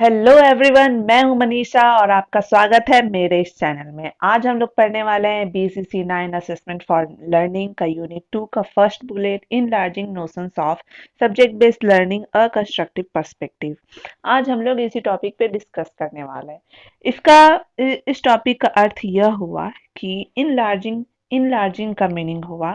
Hello everyone, मैं हूं मनीषा और आपका स्वागत है मेरे इस चैनल में। आज हम लोग पढ़ने वाले हैं बीसीसी 9 असेसमेंट फॉर लर्निंग का यूनिट 2 का first bullet, enlarging notions of subject based learning a constructive perspective. आज हम लोग इसी टॉपिक पे डिस्कस करने वाले हैं। इसका इस टॉपिक का अर्थ यह हुआ कि इनलार्जिंग इनलार्जिंग का मीनिंग हुआ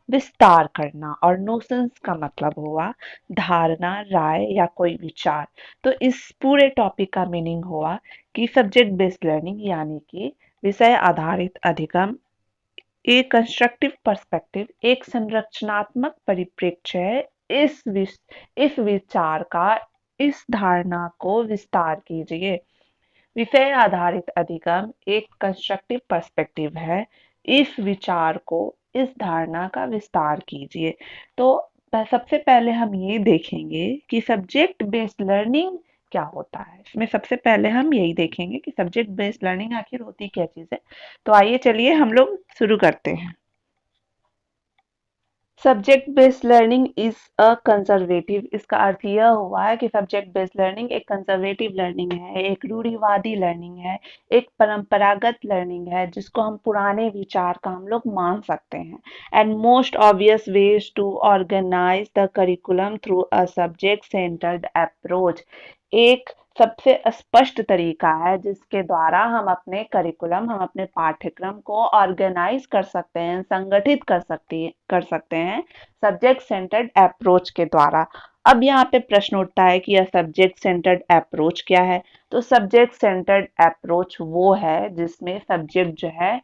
विस्तार करना और नोशंस का मतलब हुआ धारणा, राय या कोई विचार। तो इस पूरे टॉपिक का मीनिंग हुआ कि सब्जेक्ट बेस्ड लर्निंग यानी कि विषय आधारित अधिगम, एक कंस्ट्रक्टिव पर्सपेक्टिव, एक संरचनात्मक परिप्रेक्ष्य है। इस विचार का, इस धारणा को विस्तार कीजिए। विषय आधारित अधिगम एक कंस्ट्रक्टिव पर्सपेक्टिव है। इस विचार को, इस धारणा का विस्तार कीजिए। तो सबसे पहले हम ये देखेंगे कि सब्जेक्ट बेस्ड लर्निंग क्या होता है। इसमें सबसे पहले हम यही देखेंगे कि सब्जेक्ट बेस्ड लर्निंग आखिर होती क्या चीज़ है। तो आइए चलिए हम लोग शुरू करते हैं। Subject based learning is a conservative. इसका अर्थ यह हुआ है कि सब्जेक्ट बेस्ड लर्निंग एक कंजर्वेटिव लर्निंग है, एक रूढ़िवादी लर्निंग है, एक परंपरागत लर्निंग है जिसको हम पुराने विचार का हम लोग मान सकते हैं। And most obvious ways to organise the curriculum through a subject centred approach. एक सबसे स्पष्ट तरीका है जिसके द्वारा हम अपने पाठ्यक्रम को ऑर्गेनाइज कर सकते हैं, संगठित कर सकते हैं सब्जेक्ट सेंटर्ड अप्रोच के द्वारा। अब यहाँ पे प्रश्न उठता है कि यह सब्जेक्ट सेंटर्ड अप्रोच क्या है। तो सब्जेक्ट सेंटर्ड अप्रोच वो है जिसमें सब्जेक्ट जो है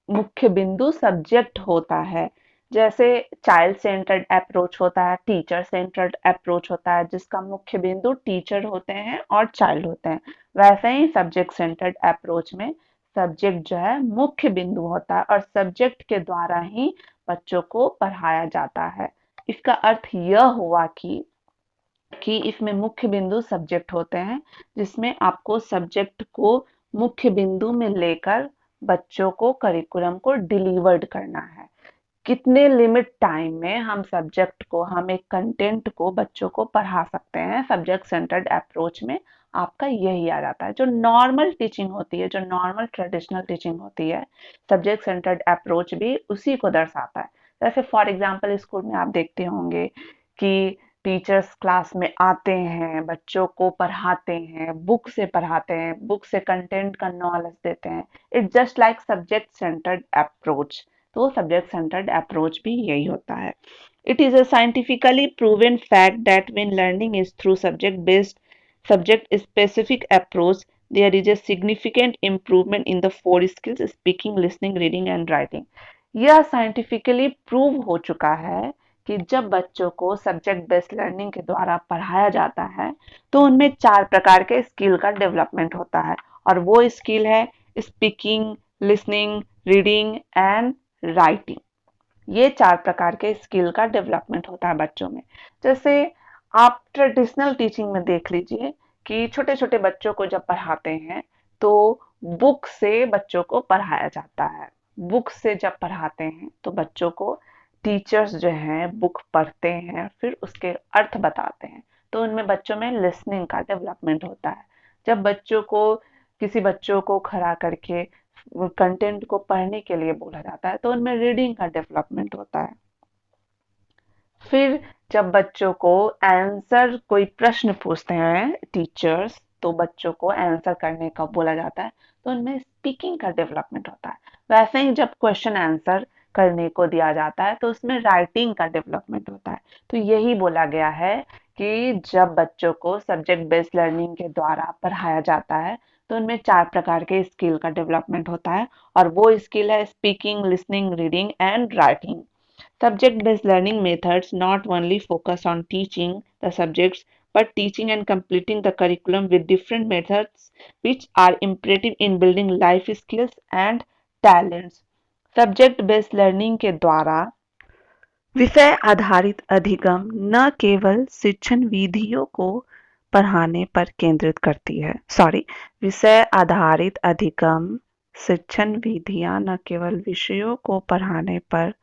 मुख्य बिंदु सब्जेक्ट होता है। जैसे चाइल्ड सेंटर्ड अप्रोच होता है, टीचर सेंटर्ड अप्रोच होता है जिसका मुख्य बिंदु टीचर होते हैं और चाइल्ड होते हैं। वैसे ही सब्जेक्ट सेंटर्ड अप्रोच में सब्जेक्ट जो है मुख्य बिंदु होता है और सब्जेक्ट के द्वारा ही बच्चों को पढ़ाया जाता है। इसका अर्थ यह हुआ कि इसमें मुख्य बिंदु सब्जेक्ट होते हैं, जिसमें आपको सब्जेक्ट को मुख्य बिंदु में लेकर बच्चों को करिकुलम को डिलीवर्ड करना है। कितने लिमिट टाइम में हम एक कंटेंट को बच्चों को पढ़ा सकते हैं। सब्जेक्ट सेंटर्ड अप्रोच में आपका यही आ जाता है। जो नॉर्मल टीचिंग होती है, जो नॉर्मल ट्रेडिशनल टीचिंग होती है, सब्जेक्ट सेंटर्ड अप्रोच भी उसी को दर्शाता है। जैसे फॉर एग्जांपल स्कूल में आप देखते होंगे कि टीचर्स क्लास में आते हैं, बच्चों को पढ़ाते हैं, बुक से पढ़ाते हैं, बुक से कंटेंट का नॉलेज देते हैं। It's just like subject centred approach. तो सब्जेक्ट सेंटर्ड अप्रोच भी यही होता है। It is a scientifically proven fact that when learning is through subject specific approach, there is a significant improvement in the four skills speaking, listening, reading and writing। यह scientifically prove हो चुका है कि जब बच्चों को सब्जेक्ट बेस्ड लर्निंग के द्वारा पढ़ाया जाता है तो उनमें 4 प्रकार के स्किल का डेवलपमेंट होता है। और वो स्किल है speaking, listening, reading and writing. ये 4 प्रकार के स्किल का डेवलपमेंट होता है बच्चों में। जैसे आप ट्रेडिशनल टीचिंग में देख लीजिए कि छोटे छोटे बच्चों को जब पढ़ाते हैं तो बुक से बच्चों को पढ़ाया जाता है। बुक से जब पढ़ाते हैं तो बच्चों को टीचर्स जो हैं बुक पढ़ते हैं, फिर उसके अर्थ बताते हैं। तो उनमें बच्चों में लिसनिंग का डेवलपमेंट होता है। जब किसी बच्चों को खड़ा करके कंटेंट को पढ़ने के लिए बोला जाता है तो उनमें रीडिंग का डेवलपमेंट होता है। फिर जब बच्चों को आंसर, कोई प्रश्न पूछते हैं टीचर्स, तो बच्चों को आंसर करने का बोला जाता है तो उनमें स्पीकिंग का डेवलपमेंट होता है। वैसे ही जब क्वेश्चन आंसर करने को दिया जाता है तो उसमें राइटिंग का डेवलपमेंट होता है। तो यही बोला गया है कि जब बच्चों को सब्जेक्ट बेस्ड लर्निंग के द्वारा पढ़ाया जाता है तो उनमें 4 प्रकार के स्किल का डेवलपमेंट होता है और वो स्किल है speaking, listening, reading and writing. Subject-based learning methods not only focus on teaching the subjects but teaching and completing the curriculum with different methods which are imperative in building life skills and talents। Subject based learning के द्वारा विषय आधारित अधिगम न केवल शिक्षण विधियों को पढ़ाने पर केंद्रित करती है, विषय आधारित अधिगम शिक्षण विधियां न केवल विषयों को पढ़ाने पर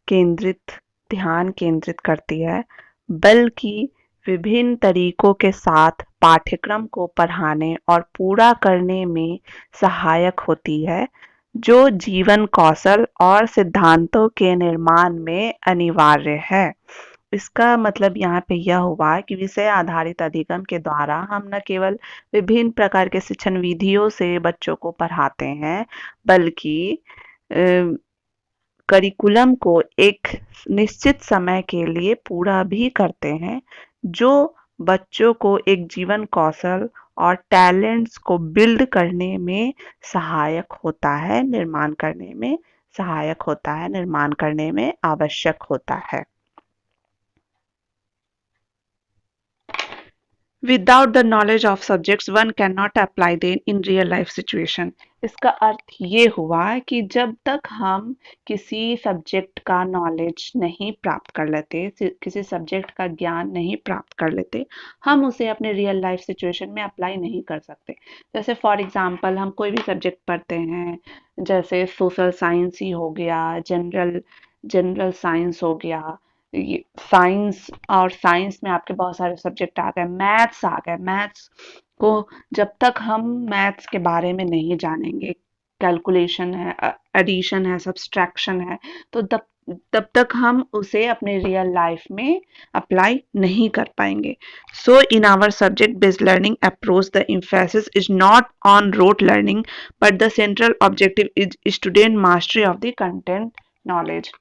ध्यान केंद्रित करती है, बल्कि विभिन्न तरीकों के साथ पाठ्यक्रम को पढ़ाने और पूरा करने में सहायक होती है, जो जीवन कौशल और सिद्धांतों के निर्माण में अनिवार्य है। इसका मतलब यहाँ पे यह हुआ कि विषय आधारित अधिगम के द्वारा हम न केवल विभिन्न प्रकार के शिक्षण विधियों से बच्चों को पढ़ाते हैं, बल्कि करिकुलम को एक निश्चित समय के लिए पूरा भी करते हैं, जो बच्चों को एक जीवन कौशल और टैलेंट्स को बिल्ड करने में सहायक होता है, निर्माण करने में आवश्यक होता है। Without the knowledge of subjects, one cannot apply them in real life situation. इसका अर्थ ये हुआ कि जब तक हम किसी सब्जेक्ट का नॉलेज नहीं प्राप्त कर लेते, किसी सब्जेक्ट का ज्ञान नहीं प्राप्त कर लेते, हम उसे अपने रियल लाइफ सिचुएशन में अप्लाई नहीं कर सकते। जैसे फॉर एग्जांपल हम कोई भी सब्जेक्ट पढ़ते हैं, जैसे सोशल साइंस ही हो गया, जनरल साइंस हो गया, साइंस, और साइंस में आपके बहुत सारे सब्जेक्ट आ गए, मैथ्स आ गए। मैथ्स को जब तक हम मैथ्स के बारे में नहीं जानेंगे, कैलकुलेशन है, एडिशन है, सब्सट्रैक्शन है, तो तब तक हम उसे अपने रियल लाइफ में अप्लाई नहीं कर पाएंगे। So in our subject based learning approach the emphasis is not on rote learning, but the central objective is student mastery of the content knowledge.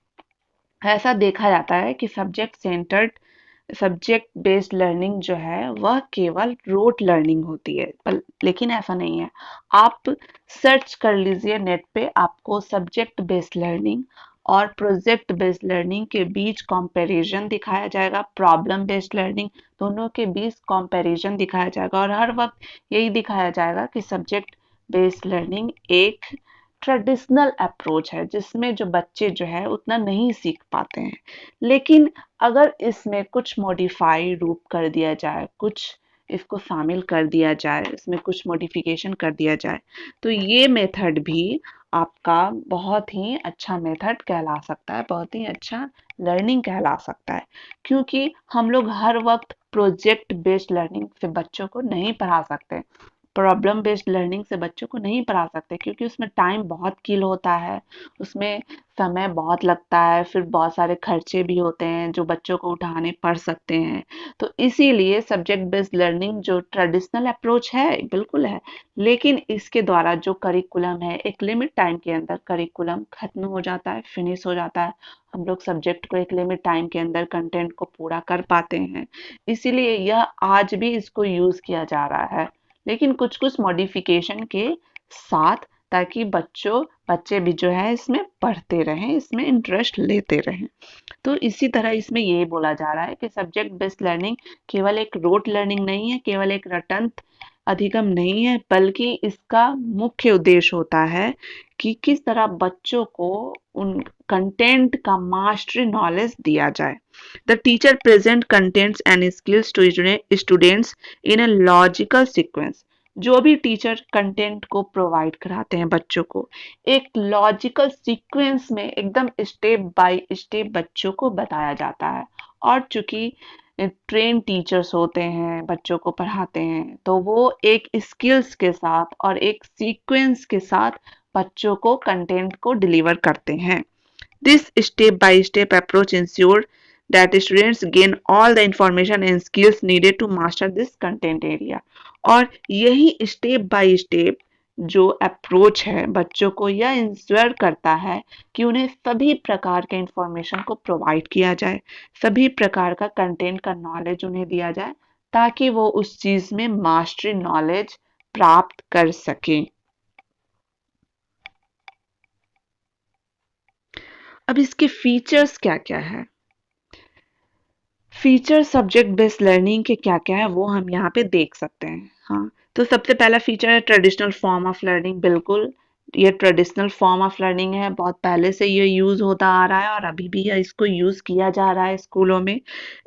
ऐसा देखा जाता है कि सब्जेक्ट बेस्ड लर्निंग जो है वह केवल रोट लर्निंग होती है, लेकिन ऐसा नहीं है। आप सर्च कर लीजिए नेट पे, आपको सब्जेक्ट बेस्ड लर्निंग और प्रोजेक्ट बेस्ड लर्निंग के बीच कंपैरिजन दिखाया जाएगा, प्रॉब्लम बेस्ड लर्निंग, दोनों के बीच कंपैरिजन दिखाया जाएगा, और हर वक्त यही दिखाया जाएगा कि सब्जेक्ट बेस्ड लर्निंग एक ट्रेडिशनल अप्रोच है, जिसमें जो बच्चे जो है उतना नहीं सीख पाते हैं। लेकिन अगर इसमें कुछ मॉडिफाई रूप कर दिया जाए, कुछ इसको शामिल कर दिया जाए, इसमें कुछ मॉडिफिकेशन कर दिया जाए, तो ये मेथड भी आपका बहुत ही अच्छा मेथड कहला सकता है, बहुत ही अच्छा लर्निंग कहला सकता है। क्योंकि हम लोग हर वक्त प्रोजेक्ट बेस्ड लर्निंग से बच्चों को नहीं पढ़ा सकते, प्रॉब्लम बेस्ड लर्निंग से बच्चों को नहीं पढ़ा सकते, क्योंकि उसमें टाइम बहुत किल होता है, उसमें समय बहुत लगता है, फिर बहुत सारे खर्चे भी होते हैं जो बच्चों को उठाने पड़ सकते हैं। तो इसीलिए सब्जेक्ट बेस्ड लर्निंग जो ट्रेडिशनल अप्रोच है, बिल्कुल है, लेकिन इसके द्वारा जो करिकुलम है, एक लिमिट टाइम के अंदर करिकुलम खत्म हो जाता है, फिनिश हो जाता है। हम लोग सब्जेक्ट को एक लिमिट टाइम के अंदर कंटेंट को पूरा कर पाते हैं, इसीलिए यह आज भी इसको यूज किया जा रहा है, लेकिन कुछ कुछ मॉडिफिकेशन के साथ, ताकि बच्चे भी जो है इसमें पढ़ते रहें, इसमें इंटरेस्ट लेते रहें। तो इसी तरह इसमें ये बोला जा रहा है कि सब्जेक्ट बेस्ड लर्निंग केवल एक रोट लर्निंग नहीं है, केवल एक रटंत अधिगम नहीं है, बल्कि इसका मुख्य उद्देश्य होता है कि किस तरह बच्चों को उन कंटेंट का मास्टरी नॉलेज दिया जाए। The teacher present contents and skills to students in a logical sequence. जो भी टीचर कंटेंट को प्रोवाइड कराते हैं बच्चों को, एक लॉजिकल सीक्वेंस में एकदम स्टेप बाय स्टेप बच्चों को बताया जाता है। और चूंकि ट्रेन टीचर्स होते हैं, बच्चों को पढ़ाते हैं, तो वो एक स्किल्स के साथ और एक सीक्वेंस के साथ बच्चों को कंटेंट को डिलीवर करते हैं। This step by step approach ensure that students gain all the information and skills needed to master this content area। और यही स्टेप बाय स्टेप जो अप्रोच है बच्चों को यह इंश्योर करता है कि उन्हें सभी प्रकार के इंफॉर्मेशन को प्रोवाइड किया जाए, सभी प्रकार का कंटेंट का नॉलेज उन्हें दिया जाए, ताकि वो उस चीज में मास्टरी नॉलेज प्राप्त कर सकें। अब इसके फीचर्स क्या क्या है, फीचर सब्जेक्ट बेस्ड लर्निंग के क्या क्या है वो हम यहाँ पे देख सकते हैं। हाँ, तो सबसे पहला फीचर है ट्रेडिशनल फॉर्म ऑफ लर्निंग। बिल्कुल, ये ट्रेडिशनल फॉर्म ऑफ लर्निंग है, बहुत पहले से ये यूज होता आ रहा है और अभी भी इसको यूज किया जा रहा है स्कूलों में।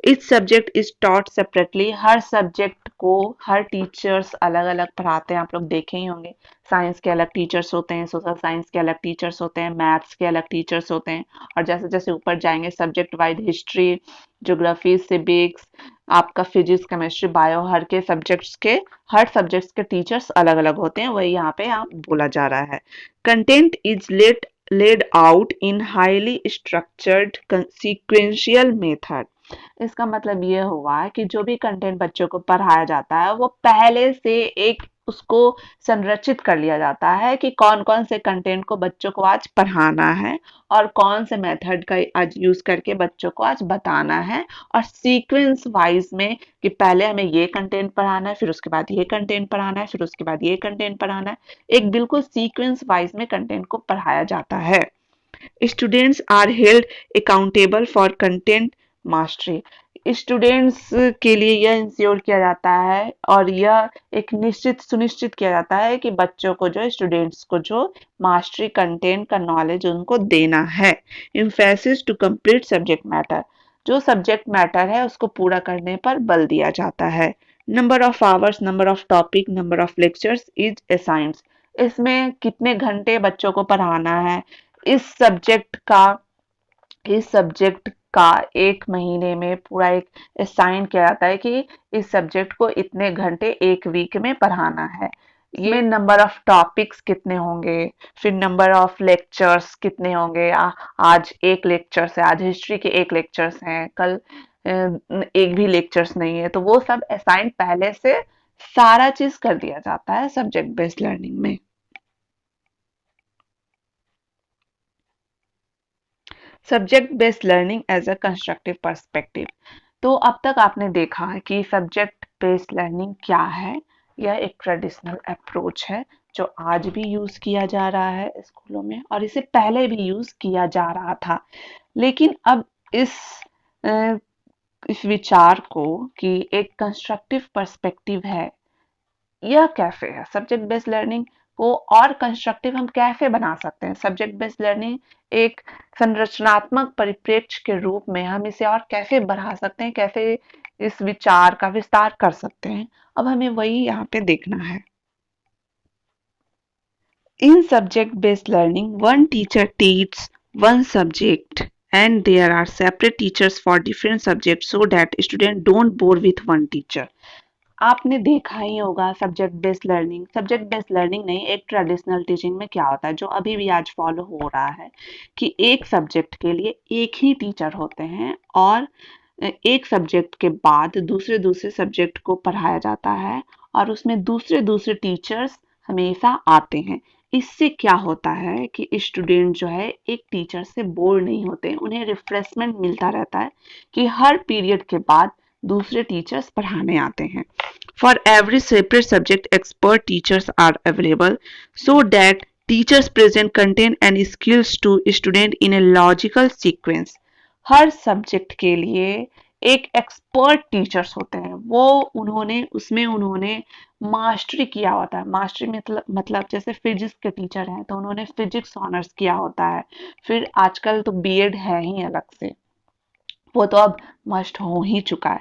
Etch subject is taught separately. Her subject को हर टीचर्स अलग अलग पढ़ाते हैं, आप लोग देखे ही होंगे। साइंस के अलग टीचर्स होते हैं, सोशल साइंस के अलग टीचर्स होते हैं, मैथ्स के अलग टीचर्स होते हैं, और जैसे जैसे ऊपर जाएंगे subject wise history, geography, civics, आपका फिजिक्स, केमिस्ट्री, बायो, हर सब्जेक्ट्स के टीचर्स अलग अलग होते हैं, वही यहाँ पे आप बोला जा रहा है। Content is laid out in highly structured sequential method। इसका मतलब ये हुआ कि जो भी कंटेंट बच्चों को पढ़ाया जाता है वो पहले से एक उसको संरचित कर लिया जाता है कि कौन कौन से कंटेंट को बच्चों को आज पढ़ाना है और कौन से मेथड का आज यूज करके बच्चों को आज बताना है, और सीक्वेंस वाइज में कि पहले हमें ये कंटेंट पढ़ाना है, फिर उसके बाद ये कंटेंट पढ़ाना है, फिर उसके बाद ये कंटेंट पढ़ाना है। एक बिल्कुल सीक्वेंस वाइज में कंटेंट को पढ़ाया जाता है। Students are held accountable for content mastery. Students के लिए यह इंश्योर किया जाता है और यह एक सुनिश्चित किया जाता है कि बच्चों को जो स्टूडेंट्स को जो मास्टरी कंटेंट का नॉलेज उनको देना है। Emphasis to complete subject matter, जो सब्जेक्ट मैटर है उसको पूरा करने पर बल दिया जाता है। Number of hours, number of topic, number of lectures is assigned. इसमें कितने घंटे बच्चों को पढ़ाना है, इस सब्जेक्ट का इस सब्जेक्ट का एक महीने में पूरा एक असाइन किया जाता है कि इस सब्जेक्ट को इतने घंटे एक वीक में पढ़ाना है। ये नंबर ऑफ टॉपिक्स कितने होंगे, फिर नंबर ऑफ लेक्चर्स कितने होंगे। आज एक लेक्चर्स है, आज हिस्ट्री के एक लेक्चर्स हैं, कल एक भी लेक्चर्स नहीं है, तो वो सब असाइन पहले से सारा चीज कर दिया जाता है सब्जेक्ट बेस्ड लर्निंग में। Subject based learning as a constructive perspective. तो अब तक आपने देखा कि सब्जेक्ट बेस्ड लर्निंग क्या है। यह एक ट्रेडिशनल अप्रोच है जो आज भी यूज किया जा रहा है स्कूलों में, और इसे पहले भी यूज किया जा रहा था। लेकिन अब इस अ, इस विचार को कि एक कंस्ट्रक्टिव पर्सपेक्टिव है, यह कैसे है, सब्जेक्ट बेस्ड लर्निंग को और कंस्ट्रक्टिव हम कैसे बना सकते हैं। सब्जेक्ट बेस्ड लर्निंग एक संरचनात्मक परिप्रेक्ष्य के रूप में हम इसे और कैसे बढ़ा सकते हैं, कैसे इस विचार का विस्तार कर सकते हैं, अब हमें वही यहाँ पे देखना है। In subject-based learning, one teacher teaches one subject and there are separate teachers for different subjects so that students don't bore with one teacher. आपने देखा ही होगा सब्जेक्ट बेस्ड लर्निंग नहीं, एक ट्रेडिशनल टीचिंग में क्या होता है जो अभी भी आज फॉलो हो रहा है कि एक सब्जेक्ट के लिए एक ही टीचर होते हैं और एक सब्जेक्ट के बाद दूसरे दूसरे सब्जेक्ट को पढ़ाया जाता है और उसमें दूसरे दूसरे टीचर्स हमेशा आते हैं। इससे क्या होता है कि स्टूडेंट जो है एक टीचर से बोर नहीं होते, उन्हें रिफ्रेशमेंट मिलता रहता है कि हर पीरियड के बाद दूसरे टीचर्स पढ़ाने आते हैं। For every separate subject, expert teachers are available so that teachers present content and skills to student in a logical sequence। Her subject के लिए एक एक्सपर्ट टीचर्स होते हैं, वो उन्होंने मास्टरी किया होता है। मास्टरी मतलब जैसे फिजिक्स के टीचर हैं तो उन्होंने फिजिक्स ऑनर्स किया होता है, फिर आजकल तो बीएड है ही अलग से, वो तो अब मस्ट हो ही चुका है।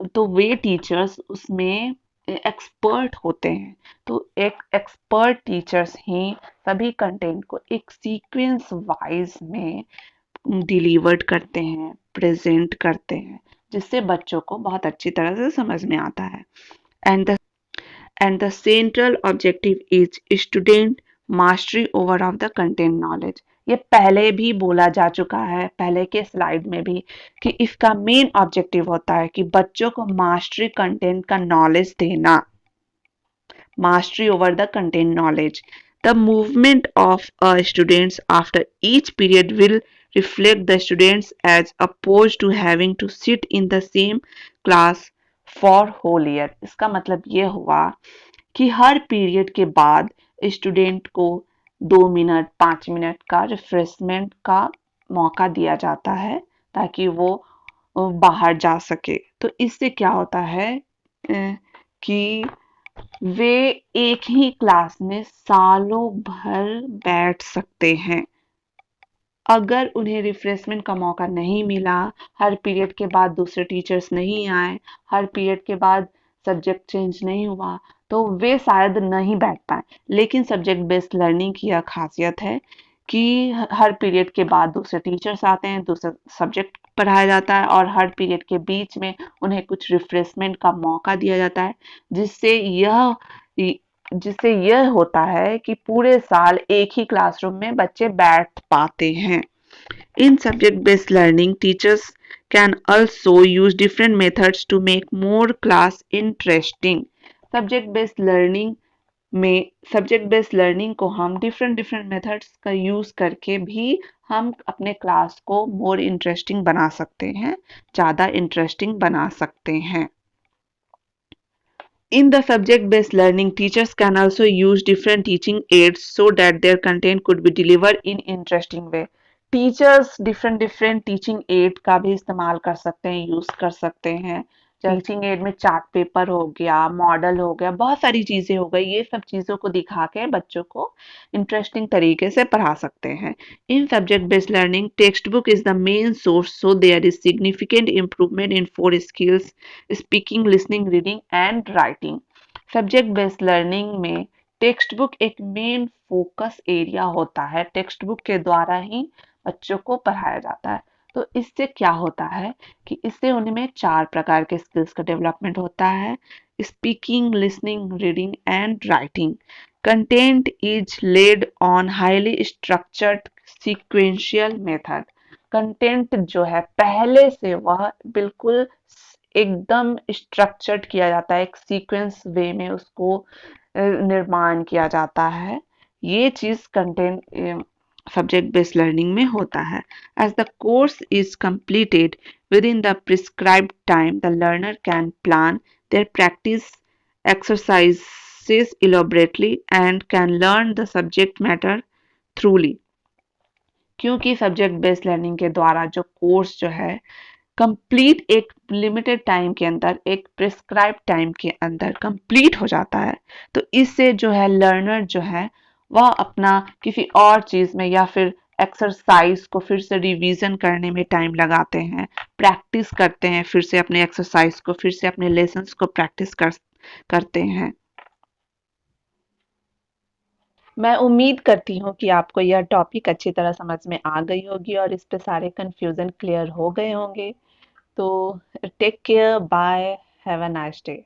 तो वे टीचर्स उसमें एक्सपर्ट होते हैं। तो एक एक्सपर्ट टीचर्स ही सभी कंटेंट को एक सीक्वेंस वाइज में डिलीवर्ड करते हैं, प्रेजेंट करते हैं, जिससे बच्चों को बहुत अच्छी तरह से समझ में आता है। And the central objective is student mastery over of the content knowledge. ये पहले भी बोला जा चुका है, पहले के स्लाइड में भी, कि इसका मेन ऑब्जेक्टिव होता है कि बच्चों को मास्टरी कंटेंट का नॉलेज देना, mastery over the content knowledge. The movement of students after each period will reflect the students as opposed to having to sit in the same class for whole year। इसका मतलब ये हुआ कि हर period के बाद student को 2 minute 5 minute का refreshment का मौका दिया जाता है ताकि वो बाहर जा सके। तो इससे क्या होता है कि वे एक ही क्लास में सालों भर बैठ सकते हैं। अगर उन्हें रिफ्रेशमेंट का मौका नहीं मिला, हर पीरियड के बाद दूसरे टीचर्स नहीं आए, हर पीरियड के बाद सब्जेक्ट चेंज नहीं हुआ तो वे शायद नहीं बैठ पाए। लेकिन सब्जेक्ट बेस्ड लर्निंग की यह खासियत है कि हर पीरियड के बाद दूसरे टीचर्स आते हैं, दूसरा सब्जेक्ट पढ़ाया जाता है और हर पीरियड के बीच में उन्हें कुछ रिफ्रेशमेंट का मौका दिया जाता है, जिससे यह जिससे यह होता है कि पूरे साल एक ही क्लासरूम में बच्चे बैठ पाते हैं। In subject-based learning, teachers can also use different methods to make more class interesting. Subject-based learning में सब्जेक्ट बेस्ड लर्निंग को हम डिफरेंट डिफरेंट मेथड्स का यूज करके भी हम अपने क्लास को मोर इंटरेस्टिंग बना सकते हैं, ज़्यादा इंटरेस्टिंग बना सकते हैं। In the subject-based learning, teachers can also use different teaching aids so that their content could be delivered in interesting way. Teachers different different teaching add का भी इस्तेमाल कर सकते हैं, यूज कर सकते हैं। टीचिंग एड में चार्ट पेपर हो गया, मॉडल हो गया, बहुत सारी चीजें हो गई, ये सब चीजों को दिखा के बच्चों को इंटरेस्टिंग तरीके से पढ़ा सकते हैं। In subject based learning, text book is the main source, so there is significant improvement in 4 skills: speaking, listening, reading and writing. Subject based learning में टेक्स्ट बुक एक मेन फोकस एरिया होता है, text book के द्वारा ही बच्चों को पढ़ाया जाता है। तो इससे क्या होता है कि इससे उनमें 4 प्रकार के स्किल्स का डेवलपमेंट होता है: speaking, listening, reading and writing. Content is laid on highly structured sequential method. Content जो है पहले से वह बिल्कुल एकदम स्ट्रक्चर्ड किया जाता है, एक सीक्वेंस वे में उसको निर्माण किया जाता है। ये चीज कंटेंट सब्जेक्ट बेस्ड लर्निंग में होता है। As the course is completed within the prescribed time, the learner can plan their practice exercises elaborately and can learn the subject matter thoroughly। क्योंकि सब्जेक्ट बेस्ड लर्निंग के द्वारा जो course जो है complete एक लिमिटेड टाइम के अंदर, एक प्रिस्क्राइब टाइम के अंदर कंप्लीट हो जाता है, तो इससे जो है लर्नर जो है वह अपना किसी और चीज में या फिर एक्सरसाइज को फिर से रिवीजन करने में टाइम लगाते हैं, प्रैक्टिस करते हैं, फिर से अपने एक्सरसाइज को, फिर से अपने लेसन्स को प्रैक्टिस करते हैं। मैं उम्मीद करती हूँ कि आपको यह टॉपिक अच्छी तरह समझ में आ गई होगी और इस पे सारे कंफ्यूजन क्लियर हो गए होंगे। तो take care, bye, have a nice day.